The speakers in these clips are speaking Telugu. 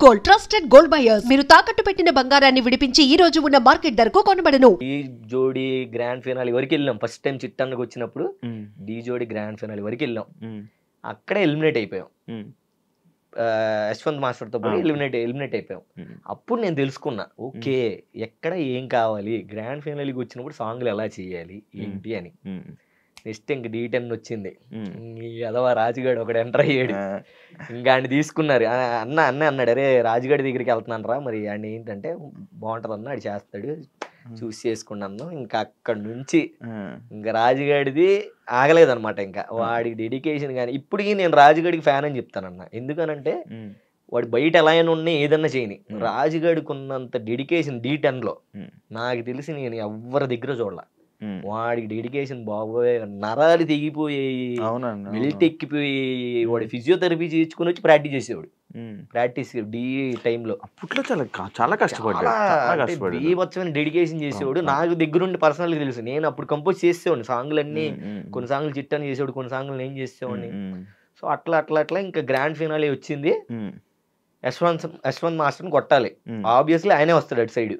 Gold trusted gold buyers. మీరు తాకట్టు పెట్టిన బంగారాన్ని విడిపించి ఈ రోజు ఉన్న మార్కెట్ ధరకు కొనబడను. ఈ జోడి గ్రాండ్ ఫినాలి వరకు వెళ్ళాం. ఫస్ట్ టైం చిట్టన్నకు వచ్చినప్పుడు డి జోడి గ్రాండ్ ఫినాలి వరకు వెళ్ళాం. అక్కడే ఎలిమినేట్ అయిపోయాం. యశ్వంత్ మాస్టర్తో పోయి ఎలిమినేట్ అయిపోయాం. అప్పుడు నేను తెలుసుకున్నా, ఓకే ఎక్కడ ఏం కావాలి, గ్రాండ్ ఫినాలికి వచ్చినప్పుడు సాంగ్లు ఎలా చేయాలి ఏంటి అని. నెక్స్ట్ ఇంక D10 వచ్చింది. అదవా రాజుగాడు ఒకడు ఎంటర్ అయ్యాడు. ఇంకా ఆయన తీసుకున్నారు. అన్నాడు, అరే రాజుగాడి దగ్గరికి వెళ్తున్నాను రా, మరి ఆయన ఏంటంటే బాగుంటుంది అన్న, ఆడు చేస్తాడు చూసి చేసుకున్నాను. ఇంకా అక్కడ నుంచి ఇంకా రాజుగాడిది ఆగలేదన్నమాట. ఇంకా వాడికి డెడికేషన్ కానీ ఇప్పటికీ నేను రాజుగాడికి ఫ్యాన్ అని చెప్తానన్న. ఎందుకనంటే వాడు బయట ఎలా అయినా ఉన్నాయి ఏదన్నా చేయని, రాజుగాడికి ఉన్నంత డెడికేషన్ D10లో నాకు తెలిసి నేను ఎవరి దగ్గర చూడాల. వాడికి డెడికేషన్ బాబోయే, నరాలు తెగిపోయాయి, మెల్ట్ ఎక్కిపోయి, వాడు ఫిజియోథెరపీ చేయించుకుని వచ్చి ప్రాక్టీస్ చేసేవాడు. ప్రాక్టీస్ డి టైంలో అప్పట్లో చాలా కష్టపడ్డాడు, బీభత్సమైన డెడికేషన్ చేసేవాడు. నాకు దగ్గరుండి పర్సనల్గా తెలుసు. నేను అప్పుడు కంపోజ్ చేసేవాడిని సాంగ్లన్నీ. కొన్ని సాంగ్లు చిట్టని చేసేవాడు, కొన్ని సాంగ్లు నేను చేసేవాడిని. సో అట్లా ఇంకా గ్రాండ్ ఫినాలే వచ్చింది. యశ్వంత్ మాస్టర్ని కొట్టాలి, ఆబ్వియస్లీ ఆయనే వస్తాడు అటు సైడ్,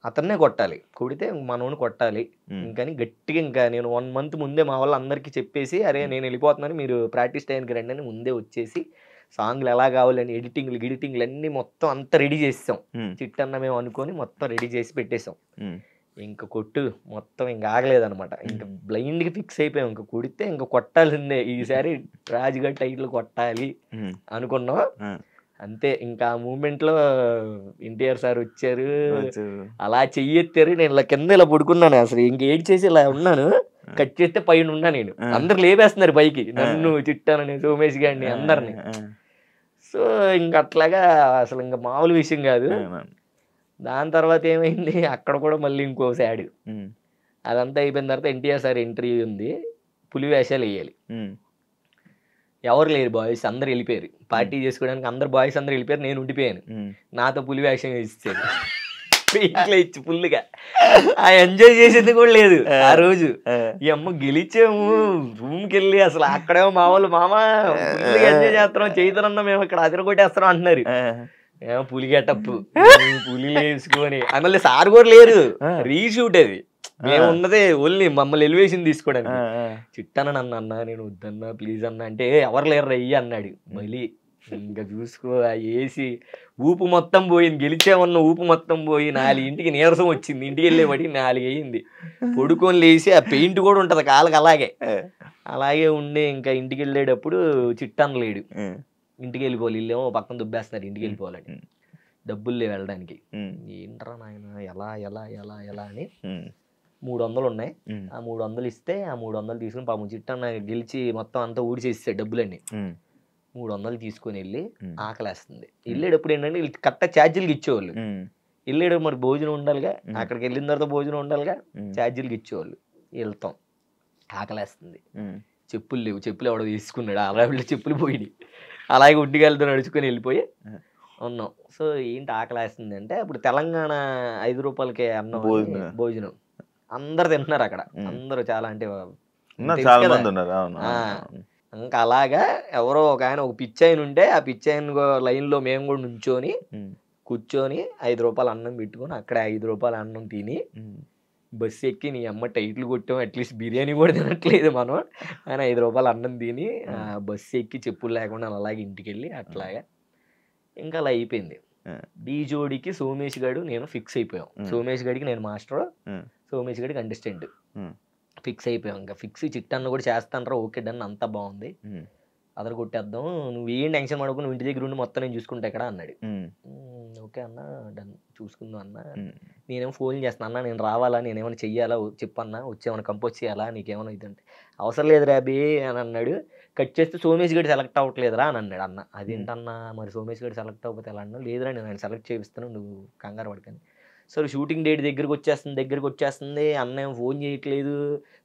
అతన్నే కొట్టాలి. కొడితే మనోని కొట్టాలి. ఇంకని గట్టిగా ఇంకా నేను 1 month ముందే మా వాళ్ళు అందరికీ చెప్పేసి, అరే నేను వెళ్ళిపోతున్నాను మీరు ప్రాక్టీస్ టైంకి రండి అని ముందే వచ్చేసి సాంగ్లు ఎలా కావాలని ఎడిటింగ్లు అన్నీ మొత్తం అంతా రెడీ చేసాం. చిట్టన్న మేము అనుకొని మొత్తం రెడీ చేసి పెట్టేసాం. ఇంకా కొట్టు మొత్తం ఇంకా ఆగలేదనమాట. ఇంకా బ్లైండ్గా ఫిక్స్ అయిపోయాం. ఇంకా కొడితే ఇంకా కొట్టాల్సిందే, ఈసారి రాజుగారి టైటిల్ కొట్టాలి అనుకున్నాం. అంతే. ఇంకా ఆ మూమెంట్లో ఎన్టీఆర్ సార్ వచ్చారు, అలా చెయ్యెత్తారు. నేను ఇలా కింద ఇలా పడుకున్నాను. అసలు ఇంకేం చేసి ఇలా ఉన్నాను. కట్ చేస్తే పైన ఉన్నా నేను. అందరు లేపేస్తున్నారు పైకి, నన్ను చిట్టానని సోమేష్ గారిని అందరిని. సో ఇంక అట్లాగా అసలు ఇంకా మామూలు విషయం కాదు. దాని తర్వాత ఏమైంది, అక్కడ కూడా మళ్ళీ ఇంకో సాడ్. అదంతా అయిపోయిన తర్వాత ఎన్టీఆర్ సార్ ఎంట్రీ ఉంది, పులి వేషాలు వేయాలి. ఎవరు లేరు, బాయ్స్ అందరు వెళ్ళిపోయారు పార్టీ చేసుకోవడానికి. అందరు బాయ్స్ అందరు వెళ్ళిపోయారు, నేను ఉండిపోయాను. నాతో పులి వేషం ఇచ్చారు ఇంట్లో ఇచ్చి ఫుల్గా. ఆ ఎంజాయ్ చేసేది కూడా లేదు ఆ రోజు. ఈ అమ్మ గెలిచాము రూమ్కి వెళ్ళి, అసలు అక్కడేమో మా వాళ్ళు మామ ఫుల్గా ఎంజాయ్ చేస్తున్నాం, చేతులన్నా మేము ఇక్కడ అదిరగొట్టేస్తున్నాం అంటున్నారు. ఏమో పులి గెటప్పు, పులి వేసుకొని. మళ్ళీ సార్ కూడా లేరు, రీషూట్ అది. మేము ఉన్నదే ఓన్లీ మమ్మల్ని ఎలివేషన్ తీసుకోవడానికి. చిట్టన నన్ను అన్నా, నేను వద్దన్నా ప్లీజ్ అన్నా అంటే ఎవరు లేరు రయ్యి అన్నాడు. మళ్ళీ ఇంకా చూసుకో వేసి ఊపు మొత్తం పోయింది. గెలిచామన్న ఊపు మొత్తం పోయి 4ంటికి నీరసం వచ్చింది. ఇంటికి వెళ్ళేవాడి 4 అయ్యింది. పడుకొని లేచి ఆ పెయింట్ కూడా ఉంటుంది కాళ్ళకి అలాగే ఉండి ఇంకా ఇంటికి వెళ్ళేటప్పుడు చిట్టన్న లేడు. ఇంటికి వెళ్ళిపోవాలి, ఇల్లేమో పక్కన దుబ్బేస్తున్నారు, ఇంటికి వెళ్ళిపోవాలని. డబ్బులు లేవు వెళ్ళడానికి. ఏంట్రా నాయన ఎలా ఎలా ఎలా ఎలా అని 300 ఉన్నాయి. ఆ 300 ఇస్తే ఆ 300 తీసుకుని పాపం చిట్టన్న గెలిచి మొత్తం అంతా ఊడిచేస్తాడు డబ్బులన్నీ. 300 తీసుకొని వెళ్ళి ఆకలేస్తుంది. వెళ్ళేటప్పుడు ఏంటంటే వీళ్ళు కరెక్ట్గా ఛార్జీలకి ఇచ్చేవాళ్ళు. వెళ్ళేటప్పుడు మరి భోజనం ఉండాలిగా, అక్కడికి వెళ్ళిన తర్వాత భోజనం ఉండాలిగా, ఛార్జీలకి ఇచ్చేవాళ్ళు. వెళ్తాం, ఆకలేస్తుంది, చెప్పులు లేవు, చెప్పులు ఎవడో తీసుకున్నాడు, అలా వీళ్ళు చెప్పులు పోయి అలాగే ఉడ్డిగాలతో నడుచుకొని వెళ్ళిపోయి ఉన్నాం. సో ఏంటి ఆకలేస్తుంది అంటే, అప్పుడు తెలంగాణ 5 రూపాయలకే అన్నం భోజనం అందరు తింటున్నారు అక్కడ. అందరూ చాలా అంటే ఇంకా అలాగా ఎవరో ఒక ఆయన, ఒక పిచ్చాయన ఉంటే ఆ పిచ్చాయన లైన్లో మేము కూడా నుంచొని కూర్చొని 5 రూపాయలు అన్నం పెట్టుకొని అక్కడ 5 రూపాయల అన్నం తిని బస్సు ఎక్కి, నీ అమ్మ టైటిల్ కొట్టాం, అట్లీస్ట్ బిర్యానీ కూడా తినట్లేదు మనం అని 5 రూపాయలు అన్నం తిని బస్సు ఎక్కి చెప్పులు లేకుండా అలాగే ఇంటికి వెళ్ళి అట్లాగా ఇంకా అలా అయిపోయింది. డి జోడికి సోమేష్ గారు నేను ఫిక్స్ అయిపోయాం. సోమేష్ గారికి నేను మాస్టర్, సోమేష్ గారికి కంటెస్టెంట్ ఫిక్స్ అయిపోయాం. ఇంకా ఫిక్స్. చిట్టన్న కూడా చేస్తానరా, ఓకే డన్, అంతా బాగుంది, అదర కొట్టేద్దాం, నువ్వు ఏం టెన్షన్ పడకు, నువ్వు ఇంటి దగ్గర ఉండి మొత్తం నేను చూసుకుంటా ఇక్కడ అన్నాడు. ఓకే అన్న డన్, చూసుకుందాం అన్న. నేనేమో ఫోన్ చేస్తాను, అన్న నేను రావాలా, నేనేమైనా చెయ్యాలా చెప్పన్నా, వచ్చేమైనా కంపోజ్ చేయాలా, నీకేమైనా ఇదంటే అవసరం లేదు రాబీ అని అన్నాడు. కట్ చేస్తే సోమేష్ గడి సెలెక్ట్ అవ్వట్లేదురా అని అన్నాడు. అన్న అదేంటన్నా మరి సోమేష్ గడి సెలెక్ట్ అవ్వకపోతే ఎలా అన్నా, లేదురా నేను ఆయన సెలెక్ట్ చేపిస్తాను, నువ్వు కంగారు పడకని. సరే షూటింగ్ డేట్ దగ్గరికి వచ్చేస్తుంది, అన్న ఏం ఫోన్ చేయట్లేదు.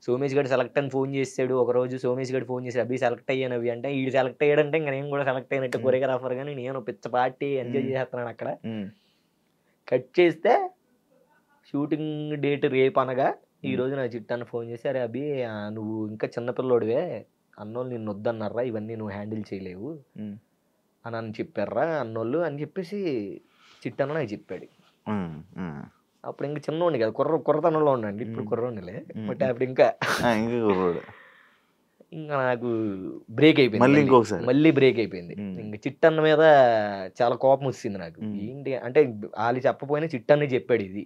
సోమేష్ గడి సెలెక్ట్ అని ఫోన్ చేశాడు ఒకరోజు. సోమేష్ గడి ఫోన్ చేసి అభి సెలెక్ట్ అయ్యాను అవి అంటే, వీడు సెలెక్ట్ అయ్యాడంటే ఇంకా నేను కూడా సెలెక్ట్ అయినట్టు కొరియోగ్రాఫర్. కానీ నేను పిచ్చ పార్టీ ఎంజాయ్ చేస్తున్నాను అక్కడ. కట్ చేస్తే షూటింగ్ డేట్ రేపు అనగా ఈరోజు నా చిట్టాన్న ఫోన్ చేసి, అరే అభి నువ్వు ఇంకా చిన్నపిల్లోడివే, అన్నోళ్ళు నిన్ను వద్దన్నారా, ఇవన్నీ నువ్వు హ్యాండిల్ చేయలేవు, అని చెప్పారా అన్నోళ్ళు అని చెప్పేసి చిట్టన్న నాకు చెప్పాడు. అప్పుడు ఇంకా చిన్నోండి కదా, కుర్రతనంలో ఉండండి, ఇప్పుడు కుర్రోండిలే, బట్ అప్పుడు ఇంకా ఇంకా నాకు బ్రేక్ అయిపోయింది, మళ్ళీ బ్రేక్ అయిపోయింది. ఇంకా చిట్టన్న మీద చాలా కోపం వచ్చింది నాకు. ఏంటి అంటే వాళ్ళు చెప్పపోయినా చిట్టన్నే చెప్పాడు ఇది,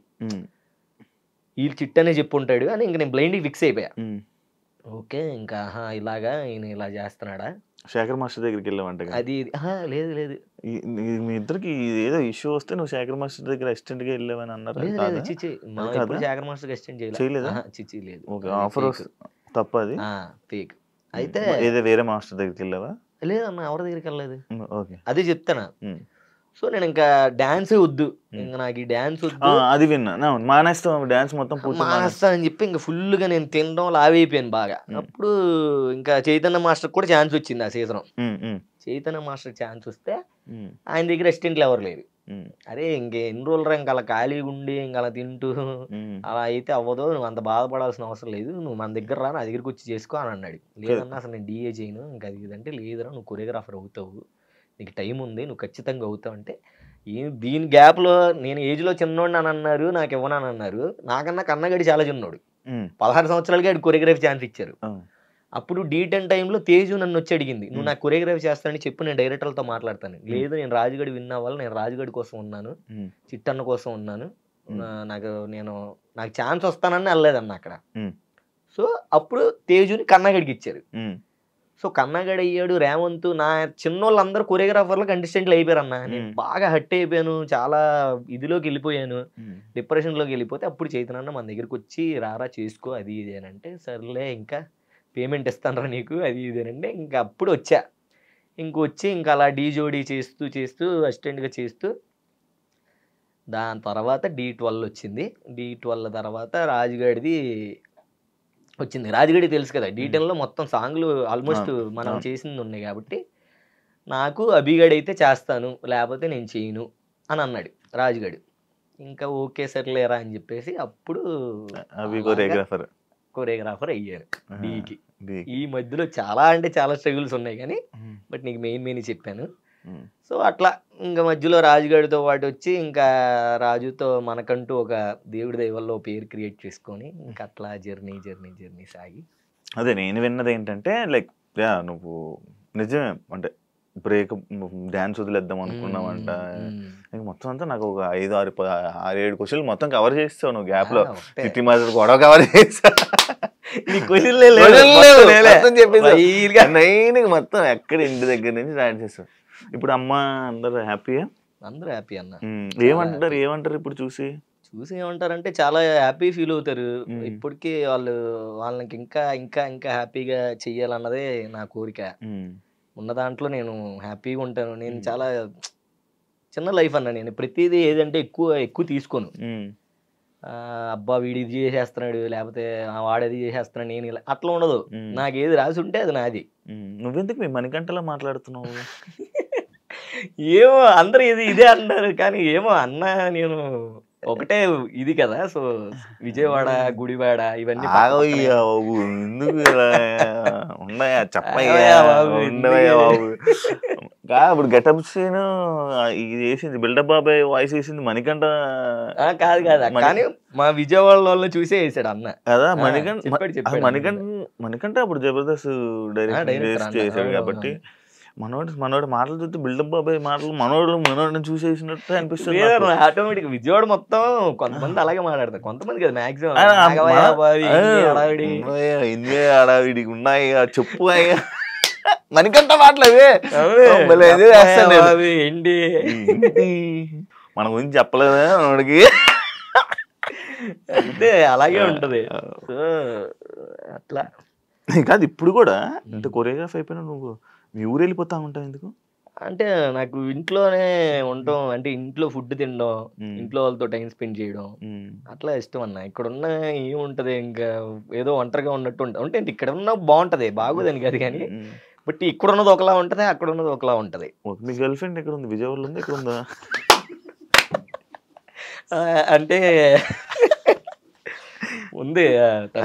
వీళ్ళు చిట్టనే చెప్పుంటాడు అని ఇంకా నేను బ్లైండ్గా ఫిక్స్ అయిపోయా. ఓకే ఇంకా ఇలాగా ఈయన ఇలా చేస్తున్నాడా. శేఖర్ మాస్టర్ దగ్గరికి వెళ్ళావంట అది లేదు లేదు, మీ ఇద్దరికి ఏదో ఇష్యూ వస్తే నువ్వు శేఖర్ మాస్టర్ దగ్గర అసిస్టెంట్ గా వెళ్ళావని అన్నారు. శేఖర్ మాస్టర్ అసిస్టెంట్ చేయలేదా? చిచి లేదు. ఆఫర్ తప్ప అది ఫేక్. అయితే ఏదో వేరే మాస్టర్ దగ్గరికి వెళ్ళావా? లేదన్న, ఎవరి దగ్గరికి వెళ్ళలేదు. అదే చెప్తానా. సో నేను ఇంకా డాన్స్ వద్దు, ఇంకా నాకు ఈ డాన్స్ వద్దు, అది విన్నా, మానేస్తాం డాన్స్ మొత్తం మానేస్తా అని చెప్పి ఇంకా ఫుల్ గా నేను తినడం లావైపోయాను బాగా. అప్పుడు ఇంకా చైతన్య మాస్టర్ కూడా ఛాన్స్ వచ్చింది ఆ సీజన్. చైతన్య మాస్టర్ ఛాన్స్ వస్తే ఆయన దగ్గర అసిస్టెంట్లు ఎవరు లేరు. అరే ఇంకెన్ని రోజులు ఇంకా అలా ఖాళీగా ఉండి ఇంకా అలా తింటూ అలా అయితే అవ్వదు, నువ్వు అంత బాధపడాల్సిన అవసరం లేదు, నువ్వు మన దగ్గర రా, నా దగ్గరికి వచ్చి చేసుకో అని అన్నాడు. లేదన్నా అసలు నేను డిఏ చేయను, ఇంకా అది ఇదంటే లేదురా నువ్వు కొరియోగ్రాఫర్ అవుతావు, నీకు టైం ఉంది, నువ్వు ఖచ్చితంగా అవుతావు అంటే. దీని గ్యాప్లో నేను ఏజ్లో చిన్నోడు అని అన్నారు, నాకు ఇవ్వనని అన్నారు. నాకన్నా కన్నగడి చాలా చిన్నోడు, 16 సంవత్సరాలకి ఆడు కొరియోగ్రఫీ ఛాన్స్ ఇచ్చారు. అప్పుడు D10 టైంలో తేజు నన్ను వచ్చి అడిగింది, నువ్వు నాకు కొరియోగ్రఫీ చేస్తానని చెప్పి నేను డైరెక్టర్లతో మాట్లాడతాను. లేదు నేను రాజుగడి విన్న వాళ్ళు, నేను రాజుగడి కోసం ఉన్నాను, చిట్టన్న కోసం ఉన్నాను, నాకు ఛాన్స్ వస్తానని వెళ్ళలేదన్న అక్కడ. సో అప్పుడు తేజుని కన్నగడికి ఇచ్చారు. సో కన్నగడి అయ్యాడు, రేవంత్, నా చిన్నోళ్ళందరూ కొరియోగ్రాఫర్లు కంటెస్టెంట్లు అయిపోయారు అన్న. నేను బాగా హట్ అయిపోయాను, చాలా ఇదిలోకి వెళ్ళిపోయాను, డిప్రెషన్లోకి వెళ్ళిపోతే అప్పుడు చైతన్య మన దగ్గరికి వచ్చి రారా చేసుకో అది ఇది అని అంటే, సర్లే ఇంకా పేమెంట్ ఇస్తానరా నీకు అది ఇదేనంటే ఇంకా అప్పుడు వచ్చా. ఇంకొచ్చి ఇంకా అలా డీజోడీ చేస్తూ చేస్తూ అసిస్టెంట్గా చేస్తూ దాని తర్వాత D12 వచ్చింది. D12 తర్వాత రాజుగడిది వచ్చింది. రాజుగడి తెలుసు కదా, D10లో మొత్తం సాంగ్లు ఆల్మోస్ట్ మనం చేసింది ఉన్నాయి కాబట్టి నాకు అభిగడి అయితే చేస్తాను, లేకపోతే నేను చేయను అని అన్నాడు రాజుగడు. ఇంకా ఓకే సర్లేరా అని చెప్పేసి అప్పుడు కొరియోగ్రాఫర్ అయ్యాను డీకి. ఈ మధ్యలో చాలా అంటే చాలా స్ట్రగుల్స్ ఉన్నాయి కానీ బట్ నీకు మెయిన్ చెప్పాను. సో అట్లా ఇంకా మధ్యలో రాజుగాడితో పాటు వచ్చి ఇంకా రాజుతో మనకంటూ ఒక దేవుడి దైవల్లో పేరు క్రియేట్ చేసుకొని ఇంకా అట్లా జర్నీ సాగి. అదే నేను విన్నది ఏంటంటే లైక్ నువ్వు నిజమే అంటే బ్రేక్ డాన్స్ వదిలేద్దాం అనుకున్నావంట. మొత్తం అంతా నాకు ఒక 5-6-7 క్వశ్చన్లు మొత్తం కవర్ చేస్తావు నువ్వు గ్యాప్ లో. చిట్టి మాస్టర్ గొడవ కవర్ చేస్తా, మొత్తం ఎక్కడ ఇంటి దగ్గర నుంచి డాన్స్ చేస్తావు. ఇప్పుడు అమ్మ అందరు హ్యాపీయా? అందరూ హ్యాపీ అన్న. ఏమంటారు ఇప్పుడు చూసి ఏమంటారంటే చాలా హ్యాపీ ఫీల్ అవుతారు. ఇప్పటికీ వాళ్ళకి ఇంకా ఇంకా ఇంకా హ్యాపీగా చెయ్యాలన్నదే నా కోరిక. ఉన్న దాంట్లో నేను హ్యాపీగా ఉంటాను. నేను చాలా చిన్న లైఫ్ అన్న, నేను ప్రతిదీ ఏదంటే ఎక్కువ తీసుకోను. అబ్బా వీడు ఇది చేసేస్తున్నాడు లేకపోతే వాడేది చేసేస్తున్నాడు నేను ఇలా అట్లా ఉండదు. నాకు ఏది రాసి ఉంటే అది నాది. నువ్వెందుకు మీ మణికంఠలా మాట్లాడుతున్నావు? ఏమో అందరూ ఇదే అంటారు కానీ ఏమో అన్న నేను ఒకటే ఇది కదా. సో విజయవాడ గుడివాడ ఇవన్నీ ఉన్నాయా చెప్పయ్యా బాబు. ఇప్పుడు గెటప్ సీన్ ఇది వేసింది బిల్డప్ బాబాయ్ వాయిస్ వేసింది మణికంఠ కాదు కానీ మా విజయవాడలో చూసే వేసాడు అన్న కదా. మణికంఠ అప్పుడు జబర్దస్త్ డైరెక్ట్ చేశాడు కాబట్టి మనోడు మాటలు చూస్తే బిల్డప్ బాబాయ్ మాటలు మనోడిని చూసేసినట్టు అనిపిస్తుంది. ఆటోమేటిక్ విజయవాడ మొత్తం కొంతమంది అలాగే మాట్లాడతారు, కొంతమంది కదా మాక్సిమం హడావిడికి ఉన్నాయి చెప్పు మణికంఠ మాటలు ఏంటి మన గురించి చెప్పలేదా మనోడికి? అంటే అలాగే ఉంటది. అట్లా కాదు ఇప్పుడు కూడా అంటే కొరియోగ్రాఫ్ అయిపోయినా నువ్వు మీ ఊరు వెళ్ళిపోతా ఉంటావు ఎందుకు? అంటే నాకు ఇంట్లోనే ఉండటం, అంటే ఇంట్లో ఫుడ్ తినడం, ఇంట్లో వాళ్ళతో టైం స్పెండ్ చేయడం అట్లా ఇష్టం అన్న. ఇక్కడ ఉన్న ఏముంటది ఇంకా ఏదో ఒంటరిగా ఉన్నట్టు అంటే ఇక్కడ ఉన్న బాగుంటది, బాగోదని కాదు కానీ బట్ ఇక్కడ ఉన్నది ఒకలా ఉంటది, అక్కడ ఉన్నది ఒకలా ఉంటది. మీ గర్ల్ ఫ్రెండ్ ఎక్కడ ఉంది? విజయవాడలో ఉంది? ఎక్కడ ఉందా? అంటే ఉంది,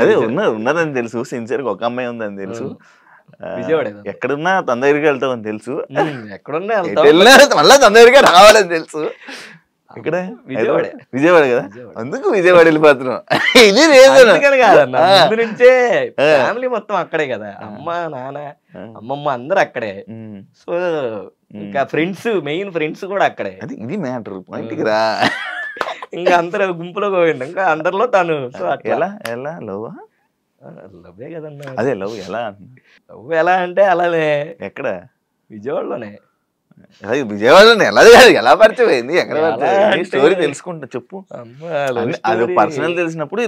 అదే ఉన్నదని తెలుసు, సిన్సియర్గా ఒక అమ్మాయి ఉందని తెలుసు. విజయవాడ ఎక్కడున్నా తన దగ్గరికి వెళ్తామని తెలుసు, ఎక్కడున్నా మళ్ళీ తన దగ్గరికి రావాలని తెలుసు. ఇక్కడ విజయవాడ కదా, అందుకు విజయవాడ వెళ్ళిపోతున్నాం. ఇది రీజన్ కాదన్న, ముందు నుంచే ఫ్యామిలీ మొత్తం అక్కడే కదా, అమ్మ నాన్న అమ్మమ్మ అందరు అక్కడే. సో ఇంకా ఫ్రెండ్స్, మెయిన్ ఫ్రెండ్స్ కూడా అక్కడే. ఇది మ్యాటర్, పాయింట్కి రా. ఇంకా అందరు గుంపులో పోయిండు, ఇంకా అందరిలో తను. సో ఎలా ఎలా లవ్ లవ్వే కదన్నా. అదే లవ్ ఎలా, లవ్ ఎలా అంటే అలానే. ఎక్కడ? విజయవాడలోనే. విజయవాడలోనే ఎలా ఎలా పరిచయం అయింది, ఎక్కడ స్టోరీ తెలుసుకుంటా చెప్పు. అది పర్సనల్ తెలిసినప్పుడు